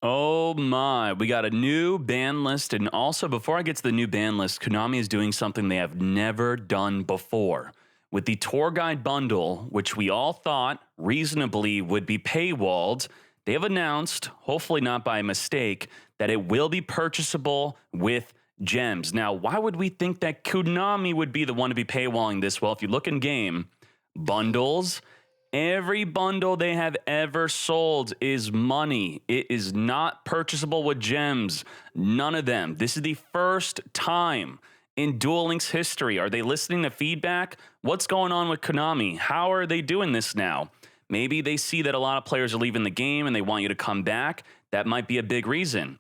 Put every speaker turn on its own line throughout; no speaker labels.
Oh my, we got a new ban list. And also, before I get to the new ban list, Konami is doing something they have never done before. With the tour guide bundle, which we all thought reasonably would be paywalled, they have announced, hopefully not by mistake, that it will be purchasable with gems. Now, why would we think that Konami would be the one to be paywalling this? Well, if you look in game, bundles, every bundle they have ever sold is money. It is not purchasable with gems. None of them. This is the first time in Duel Links history. Are they listening to feedback? What's going on with Konami? How are they doing this now? Maybe they see that a lot of players are leaving the game and they want you to come back. That might be a big reason.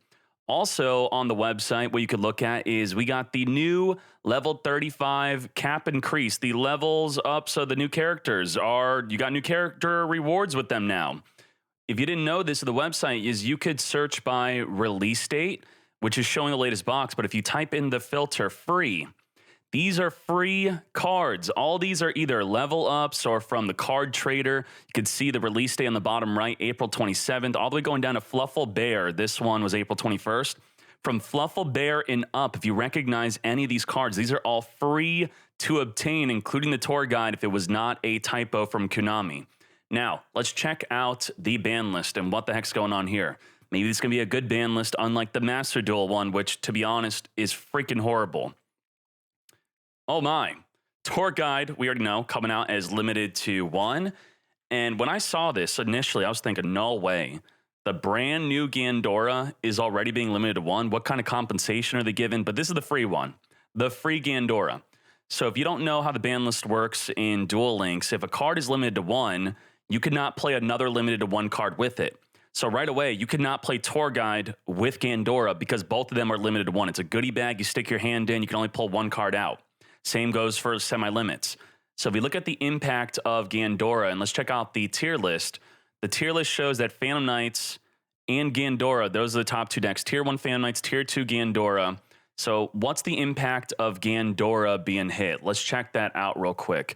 Also on the website, what you could look at is we got the new level 35 cap increase, the levels up. So the new characters you got new character rewards with them now. If you didn't know this, the website is you could search by release date, which is showing the latest box. But if you type in the filter free, these are free cards. All these are either level ups or from the card trader. You can see the release date on the bottom right, April 27th, all the way going down to Fluffle Bear. This one was April 21st. From Fluffle Bear and up, if you recognize any of these cards, these are all free to obtain, including the tour guide if it was not a typo from Konami. Now, let's check out the ban list and what the heck's going on here. Maybe this can be a good ban list, unlike the Master Duel one, which, to be honest, is freaking horrible. Oh my, tour guide, we already know, coming out as limited to 1. And when I saw this initially, I was thinking, no way. The brand new Gandora is already being limited to 1. What kind of compensation are they given? But this is the free one, the free Gandora. So if you don't know how the ban list works in Duel Links, if a card is limited to 1, you cannot play another limited to 1 card with it. So right away, you cannot play tour guide with Gandora because both of them are limited to 1. It's a goodie bag. You stick your hand in, you can only pull 1 card out. Same goes for semi-limits. So if we look at the impact of Gandora, and let's check out the tier list. The tier list shows that Phantom Knights and Gandora, those are the top 2 decks. Tier 1 Phantom Knights, Tier 2 Gandora. So what's the impact of Gandora being hit? Let's check that out real quick.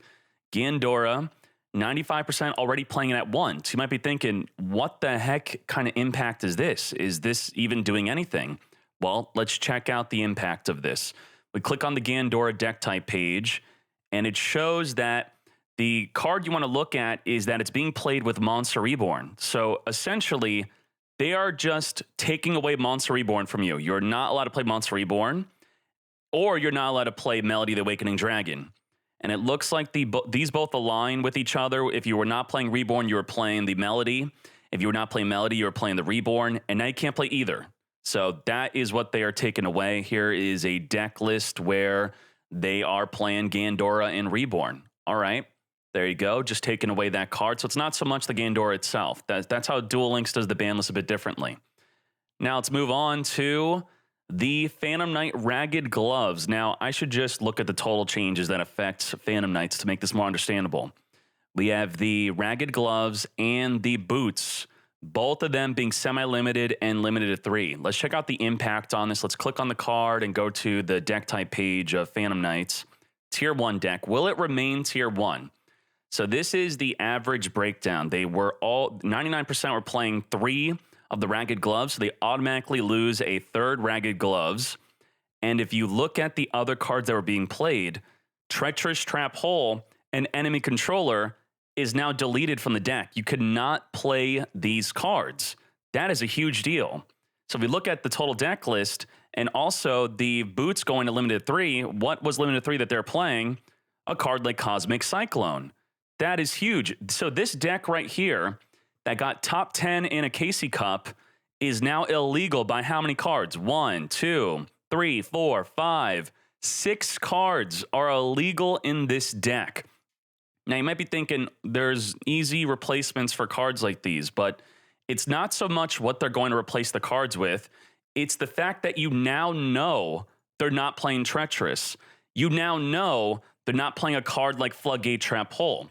Gandora, 95% already playing it at 1. So you might be thinking, what the heck kind of impact is this? Is this even doing anything? Well, let's check out the impact of this. We click on the Gandora deck type page, and it shows that the card you want to look at is that it's being played with Monster Reborn. So essentially, they are just taking away Monster Reborn from you. You're not allowed to play Monster Reborn, or you're not allowed to play Melody the Awakening Dragon. And it looks like these both align with each other. If you were not playing Reborn, you were playing the Melody. If you were not playing Melody, you were playing the Reborn. And now you can't play either. So that is what they are taking away. Here is a deck list where they are playing Gandora and Reborn. All right, there you go. Just taking away that card. So it's not so much the Gandora itself. That's how Duel Links does the ban list a bit differently. Now let's move on to the Phantom Knight Ragged Gloves. Now I should just look at the total changes that affect Phantom Knights to make this more understandable. We have the Ragged Gloves and the Boots, both of them being semi-limited and limited to 3. Let's check out the impact on this. Let's click on the card and go to the deck type page of Phantom Knights. Tier 1 deck. Will it remain Tier 1? So this is the average breakdown. They were all, 99% were playing 3 of the Ragged Gloves, so they automatically lose a 3rd Ragged Gloves. And if you look at the other cards that were being played, Treacherous Trap Hole and Enemy Controller is now deleted from the deck. You could not play these cards. That is a huge deal. So if we look at the total deck list and also the Boots going to limited 3, what was limited 3 that they're playing? A card like Cosmic Cyclone. That is huge. So this deck right here that got top 10 in a Casey Cup is now illegal by how many cards? 1, 2, 3, 4, 5, 6 cards are illegal in this deck. Now, you might be thinking there's easy replacements for cards like these, but it's not so much what they're going to replace the cards with. It's the fact that you now know they're not playing Treacherous. You now know they're not playing a card like Floodgate Trap Hole.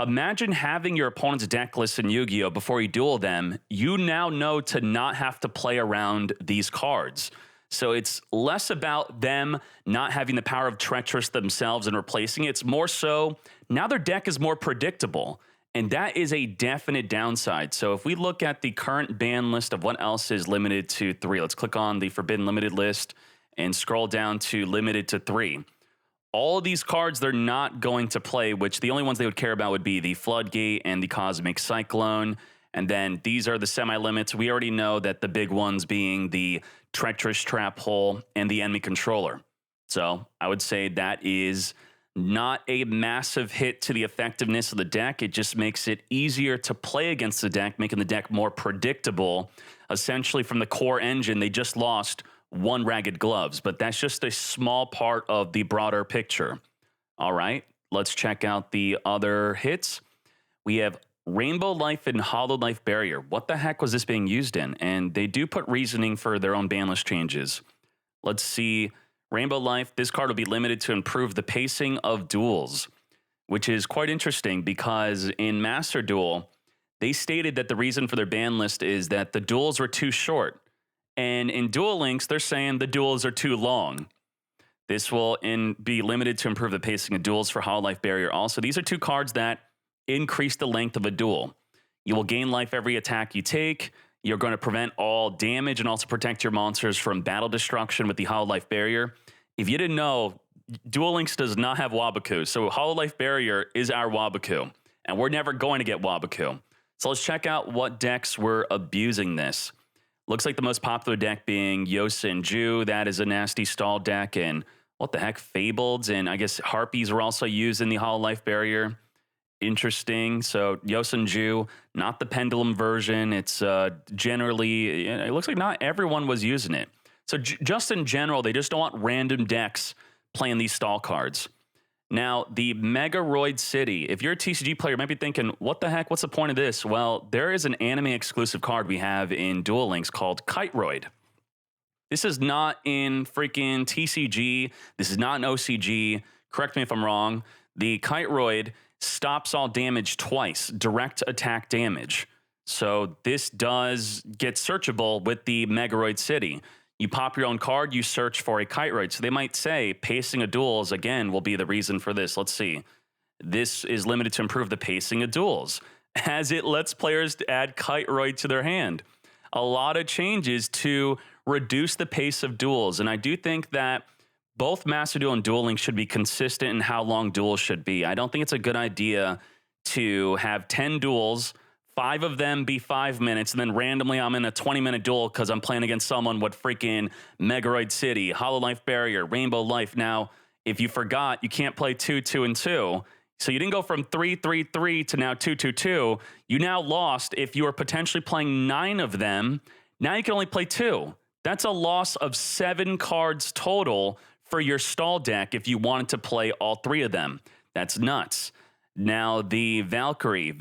Imagine having your opponent's deck list in Yu-Gi-Oh! Before you duel them. You now know to not have to play around these cards. So it's less about them not having the power of Treacherous themselves and replacing it. It's more so now their deck is more predictable. And that is a definite downside. So if we look at the current ban list of what else is limited to 3, let's click on the Forbidden Limited list and scroll down to limited to 3. All of these cards they're not going to play, which the only ones they would care about would be the Floodgate and the Cosmic Cyclone. And then these are the semi-limits. We already know that the big ones being the Treacherous Trap Hole and the Enemy Controller. So I would say that is not a massive hit to the effectiveness of the deck. It just makes it easier to play against the deck, making the deck more predictable. Essentially, from the core engine, they just lost 1 Ragged Gloves, but that's just a small part of the broader picture. All right, let's check out the other hits. We have Rainbow Life and Hollow Life Barrier. What the heck was this being used in? And they do put reasoning for their own ban list changes. Let's see. Rainbow Life, this card will be limited to improve the pacing of duels, which is quite interesting because in Master Duel, they stated that the reason for their ban list is that the duels were too short. And in Duel Links, they're saying the duels are too long. This will be limited to improve the pacing of duels for Hollow Life Barrier. Also, these are 2 cards that increase the length of a duel. You will gain life every attack you take. You're going to prevent all damage and also protect your monsters from battle destruction with the Hollow Life Barrier. If you didn't know, Duel Links does not have Wabaku. So Hollow Life Barrier is our Wabaku. And we're never going to get Wabaku. So let's check out what decks were abusing this. Looks like the most popular deck being Yosin Ju. That is a nasty stall deck. And what the heck, Fabled and I guess Harpies were also used in the Hollow Life Barrier. Interesting. So Yosin Ju, not the Pendulum version. It's generally, it looks like not everyone was using it. So just in general, they just don't want random decks playing these stall cards. Now, the Mega Roid City, if you're a TCG player, you might be thinking, what the heck, what's the point of this? Well, there is an anime exclusive card we have in Duel Links called Kite Roid. This is not in freaking TCG. This is not an OCG. Correct me if I'm wrong. The Kite Roid stops all damage twice, direct attack damage. So this does get searchable with the Megaroid City. You pop your own card, you search for a Kite Roid. So they might say pacing of duels, again, will be the reason for this. Let's see. This is limited to improve the pacing of duels, as it lets players add Kite Roid to their hand. A lot of changes to reduce the pace of duels. And I do think that both Master Duel and Duel Links should be consistent in how long duels should be. I don't think it's a good idea to have 10 duels, 5 of them be 5 minutes, and then randomly I'm in a 20-minute duel because I'm playing against someone with freaking Megaroid City, Hollow Life Barrier, Rainbow Life. Now, if you forgot, you can't play 2, 2, and 2. So you didn't go from 3, 3, 3 to now 2, 2, 2. You now lost. If you were potentially playing 9 of them, now you can only play 2. That's a loss of 7 cards total for your stall deck if you wanted to play all 3 of them. That's nuts. Now, the Valkyrie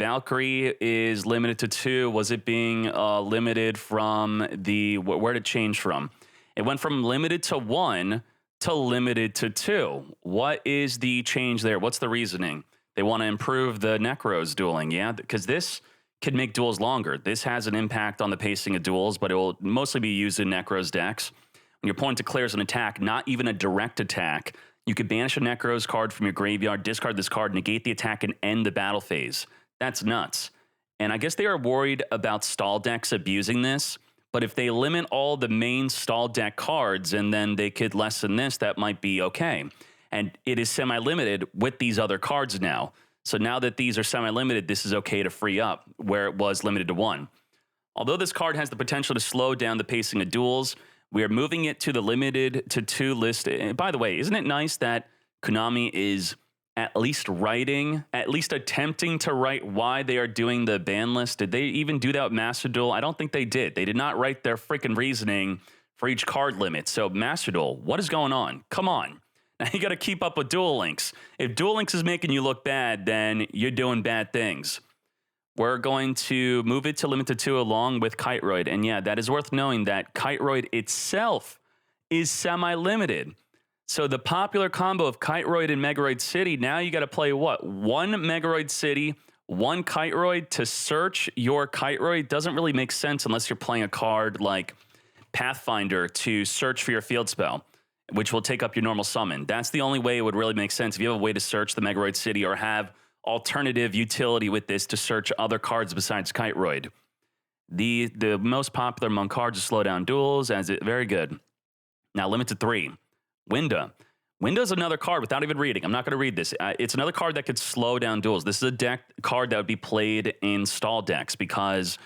is limited to 2. Was it being limited from the, where did it change from? It went from limited to 1 to limited to 2. What is the change there? What's the reasoning? They want to improve the Nekroz dueling, yeah? Because this could make duels longer. This has an impact on the pacing of duels, but it will mostly be used in Nekroz decks. When your opponent declares an attack, not even a direct attack, you could banish a Nekroz card from your graveyard, discard this card, negate the attack, and end the battle phase. That's nuts. And I guess they are worried about stall decks abusing this, but if they limit all the main stall deck cards and then they could lessen this, that might be okay. And it is semi-limited with these other cards now. So now that these are semi-limited, this is okay to free up, where it was limited to 1. Although this card has the potential to slow down the pacing of duels, we are moving it to the limited to 2 list. And by the way, isn't it nice that Konami is at least attempting to write why they are doing the ban list? Did they even do that with Master Duel? I don't think they did. They did not write their freaking reasoning for each card limit. So Master Duel, what is going on? Come on. Now you got to keep up with Duel Links. If Duel Links is making you look bad, then you're doing bad things. We're going to move it to limited 2 along with Kite Roid. And yeah, that is worth knowing that Kite Roid itself is semi-limited. So the popular combo of Kite Roid and Megaroid City, now you got to play what? 1 Megaroid City, 1 Kite Roid to search your Kite Roid. Doesn't really make sense unless you're playing a card like Pathfinder to search for your field spell, which will take up your normal summon. That's the only way it would really make sense. If you have a way to search the Megaroid City or have alternative utility with this to search other cards besides Kite Roid. The most popular among cards is slow down duels, very good. Now, limited 3. Winda. Winda is another card without even reading. I'm not going to read this. It's another card that could slow down duels. This is a card that would be played in stall decks because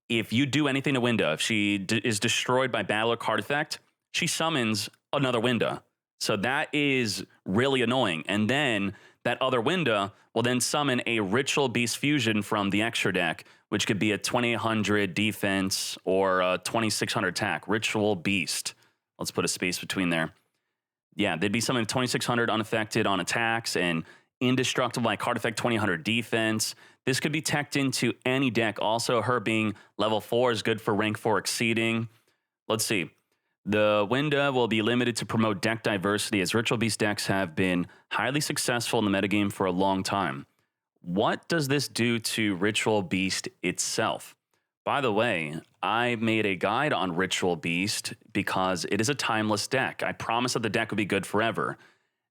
if you do anything to Winda, if she is destroyed by battle or card effect, she summons another Winda. So that is really annoying. And then that other Winda will then summon a Ritual Beast Fusion from the extra deck, which could be a 2800 defense or a 2600 attack. Ritual Beast. Let's put a space between there. Yeah, they'd be summoning 2600 unaffected on attacks and indestructible by card effect 2000 defense. This could be teched into any deck. Also, her being level 4 is good for rank 4 exceeding. Let's see. The Winda will be limited to promote deck diversity as Ritual Beast decks have been highly successful in the metagame for a long time. What does this do to Ritual Beast itself? By the way, I made a guide on Ritual Beast because it is a timeless deck. I promised that the deck would be good forever.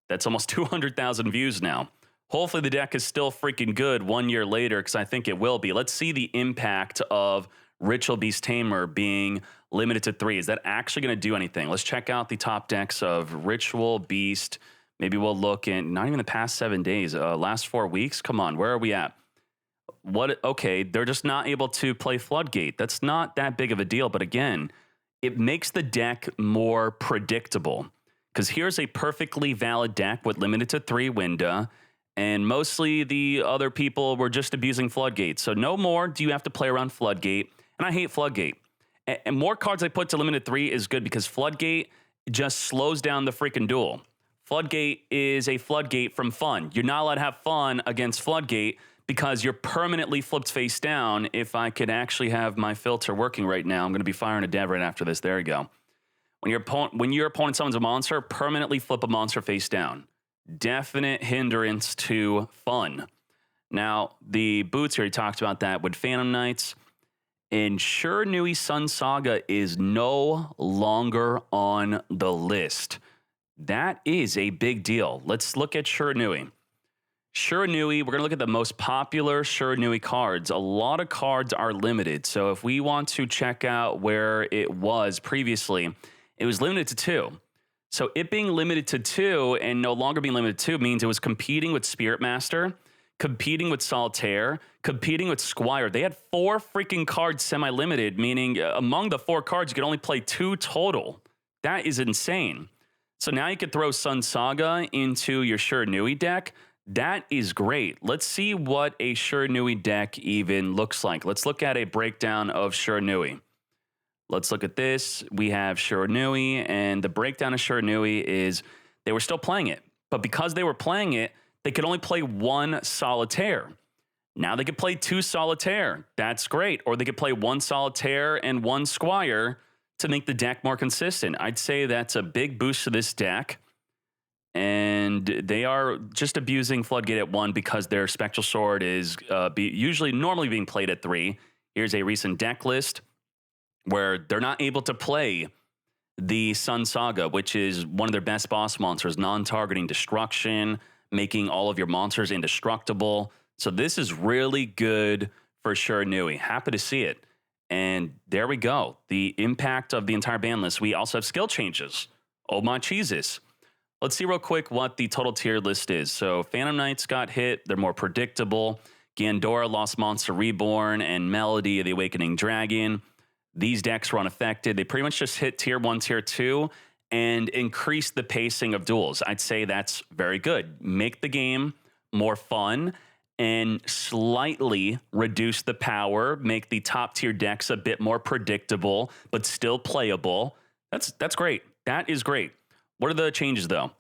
That's almost 200,000 views now. Hopefully the deck is still freaking good 1 year later because I think it will be. Let's see the impact of Ritual Beast Tamer being limited to 3. Is that actually going to do anything? Let's check out the top decks of Ritual Beast. Maybe we'll look in not even the past 7 days, last 4 weeks. Come on, where are we at? Okay, they're just not able to play Floodgate. That's not that big of a deal, but again, it makes the deck more predictable. Because here's a perfectly valid deck with limited to 3 Winda, and mostly the other people were just abusing Floodgate. So no more do you have to play around Floodgate, and I hate Floodgate. And more cards I put to limited 3 is good because Floodgate just slows down the freaking duel. Floodgate is a floodgate from fun. You're not allowed to have fun against Floodgate because you're permanently flipped face down. If I could actually have my filter working right now, I'm going to be firing a dev right after this. There you go. When your opponent summons a monster, permanently flip a monster face down. Definite hindrance to fun. Now, the boots here, he talked about that with Phantom Knights. And Shiranui Sun Saga is no longer on the list. That is a big deal. Let's look at Shiranui. Shiranui, we're going to look at the most popular Shiranui cards. A lot of cards are limited. So if we want to check out where it was previously, it was limited to 2. So it being limited to 2 and no longer being limited to 2 means it was competing with Spirit Master, competing with Solitaire, competing with Squire. They had 4 freaking cards semi-limited, meaning among the 4 cards, you could only play 2 total. That is insane. So now you could throw Sun Saga into your Shiranui deck. That is great. Let's see what a Shiranui deck even looks like. Let's look at a breakdown of Shiranui. Let's look at this. We have Shiranui, and the breakdown of Shiranui is they were still playing it. But because they were playing it, they could only play 1 Solitaire. Now they could play 2 Solitaire. That's great. Or they could play 1 Solitaire and 1 Squire to make the deck more consistent. I'd say that's a big boost to this deck. And they are just abusing Floodgate at 1 because their Spectral Sword is normally being played at 3. Here's a recent deck list where they're not able to play the Sun Saga, which is one of their best boss monsters, non-targeting destruction, making all of your monsters indestructible. So this is really good for Shiranui. Happy to see it. And there we go. The impact of the entire ban list. We also have skill changes. Oh my cheeses. Let's see real quick what the total tier list is. So Phantom Knights got hit. They're more predictable. Gandora, Lost Monster Reborn, and Melody of the Awakening Dragon. These decks were unaffected. They pretty much just hit tier 1, tier 2, and increased the pacing of duels. I'd say that's very good. Make the game more fun and slightly reduce the power. Make the top tier decks a bit more predictable, but still playable. That's great. That is great. What are the changes, though?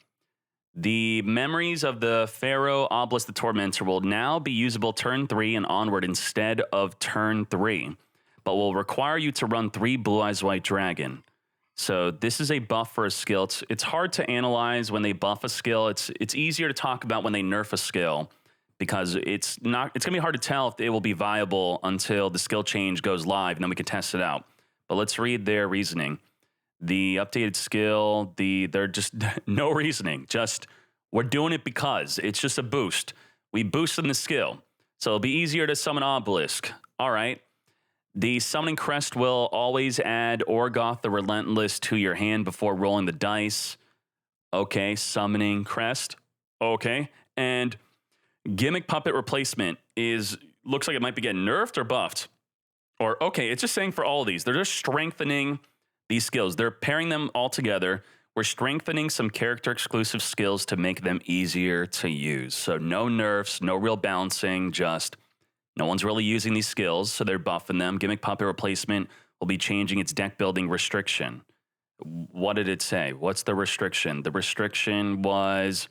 The memories of the Pharaoh, Obelisk, the Tormentor will now be usable turn 3 and onward instead of turn 3, but will require you to run 3 Blue Eyes White Dragon. So this is a buff for a skill. It's hard to analyze when they buff a skill. It's easier to talk about when they nerf a skill because it's going to be hard to tell if it will be viable until the skill change goes live, and then we can test it out. But let's read their reasoning. The updated skill, they're just no reasoning. Just we're doing it because it's just a boost. We boosted the skill. So it'll be easier to summon Obelisk. All right. The summoning crest will always add Orgoth the Relentless to your hand before rolling the dice. Okay, summoning crest. Okay. And gimmick puppet replacement looks like it might be getting nerfed or buffed. Or, okay, it's just saying for all of these, they're just strengthening these skills. They're pairing them all together. We're strengthening some character exclusive skills to make them easier to use. So no nerfs, no real balancing, just no one's really using these skills, so they're buffing them. Gimmick puppet replacement will be changing its deck building restriction. What did it say? What's the restriction? The restriction was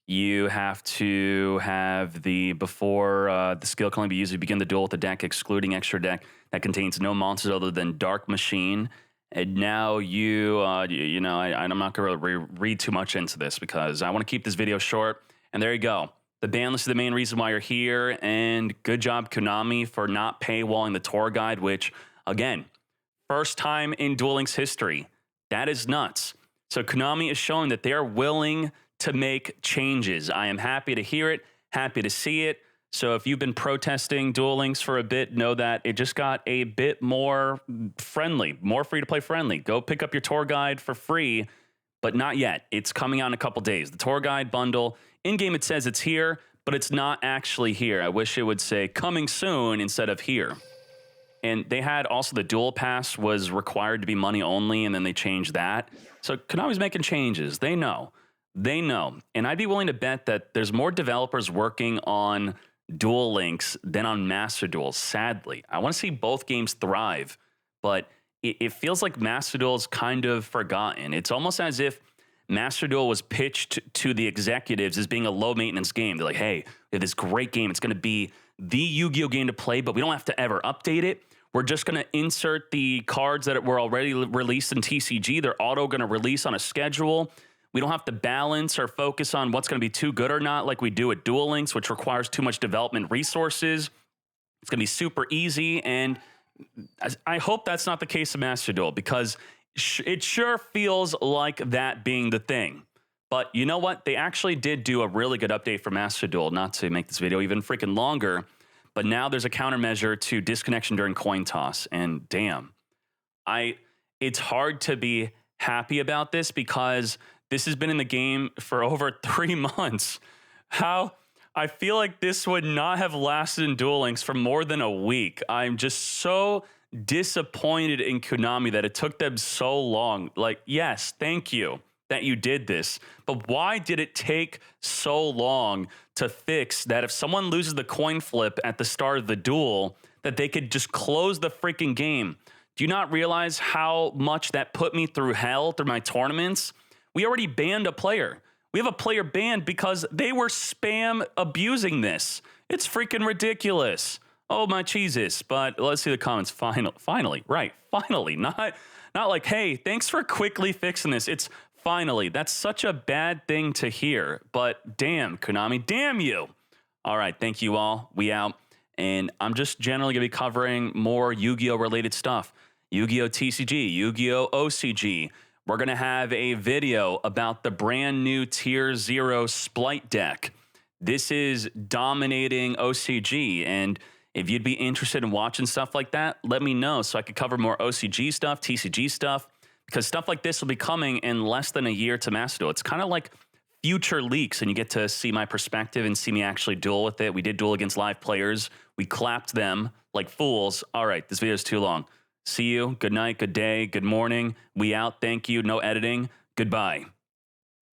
you have to have before the skill can only be used to begin the duel with the deck, excluding extra deck that contains no monsters other than Dark Machine. And now I'm not going to read too much into this because I want to keep this video short. And there you go. The ban list is the main reason why you're here. And good job, Konami, for not paywalling the tour guide, which, again, first time in Duel Links history. That is nuts. So Konami is showing that they're willing to make changes. I am happy to hear it, happy to see it. So if you've been protesting Duel Links for a bit, know that it just got a bit more friendly, more free to play friendly. Go pick up your tour guide for free, but not yet. It's coming out in a couple days. The tour guide bundle, in-game it says it's here, but it's not actually here. I wish it would say coming soon instead of here. And they had also the Duel Pass was required to be money only, and then they changed that. So Konami's making changes. They know. They know. And I'd be willing to bet that there's more developers working on Duel Links than on Master Duel, sadly. I want to see both games thrive, but it feels like Master Duel is kind of forgotten. It's almost as if Master Duel was pitched to the executives as being a low-maintenance game. They're like, hey, we have this great game. It's going to be the Yu-Gi-Oh game to play, but we don't have to ever update it. We're just going to insert the cards that were already released in TCG. They're auto going to release on a schedule. We don't have to balance or focus on what's going to be too good or not like we do at Duel Links, which requires too much development resources. It's going to be super easy, and I hope that's not the case of Master Duel because it sure feels like that being the thing. But you know what? They actually did do a really good update for Master Duel, not to make this video even freaking longer, but now there's a countermeasure to disconnection during coin toss, and damn, it's hard to be happy about this because this has been in the game for over 3 months. How I feel like this would not have lasted in Duel Links for more than a week. I'm just so disappointed in Konami that it took them so long. Like, yes, thank you that you did this, but why did it take so long to fix that if someone loses the coin flip at the start of the duel, that they could just close the freaking game? Do you not realize how much that put me through hell through my tournaments? We already banned a player. We have a player banned because they were spam abusing this. It's freaking ridiculous. Oh, my Jesus. But let's see the comments. Finally, right. Finally. Not like, hey, thanks for quickly fixing this. It's finally. That's such a bad thing to hear. But damn, Konami, damn you. All right. Thank you all. We out. And I'm just generally going to be covering more Yu-Gi-Oh related stuff. Yu-Gi-Oh TCG, Yu-Gi-Oh OCG. We're going to have a video about the brand new Tier 0 Splight deck. This is dominating OCG, and if you'd be interested in watching stuff like that, let me know so I could cover more OCG stuff, TCG stuff, because stuff like this will be coming in less than a year to Master Duel. It's kind of like future leaks, and you get to see my perspective and see me actually duel with it. We did duel against live players. We clapped them like fools. All right, this video is too long. See you. Good night, good day, good morning. We out. Thank you. No editing. Goodbye.